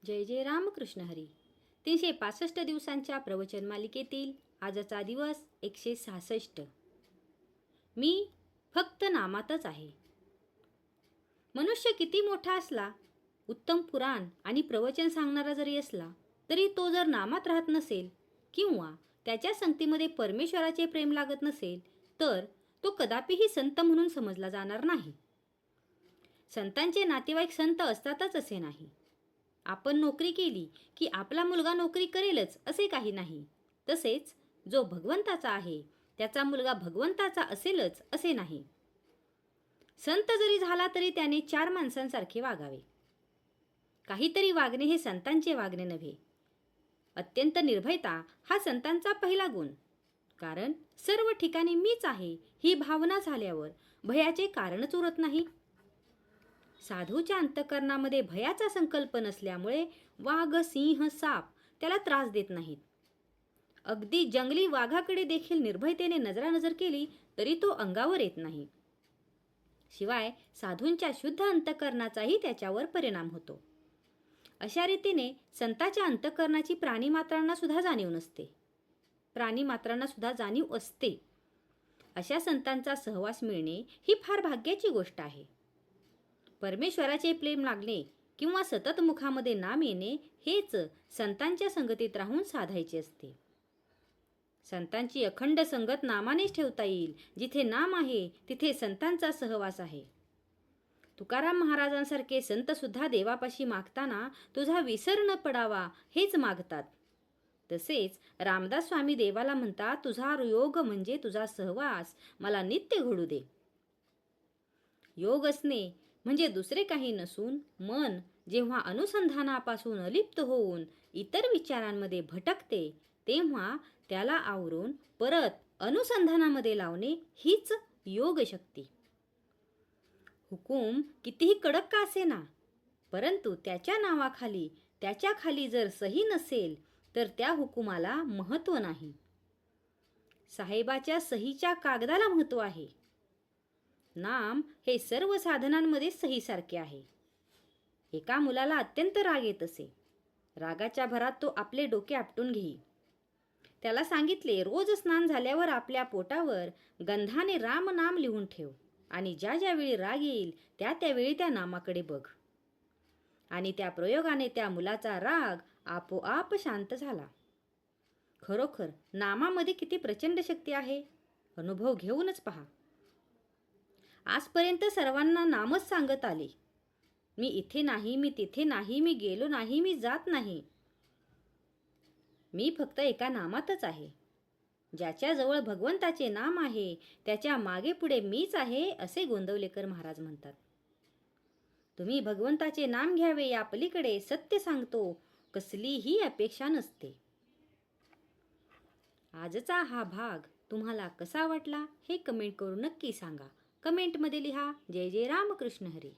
जय जय रामकृष्ण हरी. 365 दिवसांच्या प्रवचन मालिकेतील आजचा दिवस 166. मी फक्त नामातच आहे. मनुष्य किती मोठा असला, उत्तम पुराण आणि प्रवचन सांगणारा जरी असला, तरी तो जर नामात राहत नसेल किंवा त्याच्या संगतीमध्ये परमेश्वराचे प्रेम लागत नसेल, तर तो कदापिही संत म्हणून समजला जाणार नाही. संतांचे नातेवाईक संत असतातच असे नाही. आपण नोकरी केली की आपला मुलगा नोकरी करेलच असे काही नाही. तसेच जो भगवंताचा आहे त्याचा मुलगा भगवंताचा असेलच असे नाही. संत जरी झाला तरी त्याने 4 माणसांसारखे वागावे. काहीतरी वागणे हे संतांचे वागणे नव्हे. अत्यंत निर्भयता हा संतांचा पहिला गुण. कारण सर्व ठिकाणी मीच आहे ही भावना झाल्यावर भयाचे कारणच उरत नाही. साधूच्या अंतःकरणामध्ये भयाचा संकल्प नसल्यामुळे वाघ, सिंह, साप त्याला त्रास देत नाहीत. अगदी जंगली वाघाकडे देखील निर्भयतेने नजरानजर केली तरी तो अंगावर येत नाही. शिवाय साधूंच्या शुद्ध अंतःकरणाचाही त्याच्यावर परिणाम होतो. अशा रीतीने संताच्या अंतःकरणाची प्राणीमात्रांना सुद्धा जाणीव नसते. प्राणीमात्रांना सुद्धा जाणीव असते. अशा संतांचा सहवास मिळणे ही फार भाग्याची गोष्ट आहे. परमेश्वराचे प्रेम लागणे किंवा सतत मुखामध्ये नाम येणे हेच संतांच्या संगतीत राहून साधायचे असते. संतांची अखंड संगत नामानेच ठेवता येईल. जिथे नाम आहे तिथे संतांचा सहवास आहे. तुकाराम महाराजांसारखे संत सुद्धा देवापाशी मागताना तुझा विसर न पडावा हेच मागतात. तसेच रामदास स्वामी देवाला म्हणतात, तुझा योग म्हणजे तुझा सहवास मला नित्य घडू दे. योग असणे म्हणजे दुसरे काही नसून मन जेव्हा अनुसंधानापासून अलिप्त होऊन इतर विचारांमध्ये भटकते तेव्हा त्याला आवरून परत अनुसंधानामध्ये लावणे हीच योग शक्ती. हुकूम कितीही कडक का असेना, परंतु त्याच्या नावाखाली त्याच्या खाली जर सही नसेल तर त्या हुकुमाला महत्त्व नाही. साहेबाच्या सहीच्या कागदाला महत्त्व आहे. नाम हे सर्व साधनांमध्ये सहीसारखे आहे. एका मुलाला अत्यंत राग येत असे. रागाच्या भरात तो आपले डोके आपटून घेई. त्याला सांगितले, रोज स्नान झाल्यावर आपल्या पोटावर गंधाने राम नाम लिहून ठेव आणि ज्या ज्यावेळी राग येईल त्या त्यावेळी त्या नामाकडे बघ. आणि त्या प्रयोगाने त्या मुलाचा राग आपोआप शांत झाला. खरोखर नामामध्ये किती प्रचंड शक्ती आहे, अनुभव घेऊनच पहा. आजपर्यंत सर्वांना नामच सांगत आले. मी इथे नाही, मी तिथे नाही, मी गेलो नाही, मी जात नाही. मी फक्त एका नामातच आहे. ज्याच्याजवळ भगवंताचे नाम आहे त्याच्या मागे पुढे मीच आहे असे गोंदवलेकर महाराज म्हणतात. तुम्ही भगवंताचे नाम घ्यावे या पलीकडे सत्य सांगतो कसलीही अपेक्षा नसते. आजचा हा भाग तुम्हाला कसा वाटला हे कमेंट करून नक्की सांगा. कमेंटमध्ये लिहा. जय जय रामकृष्ण हरी.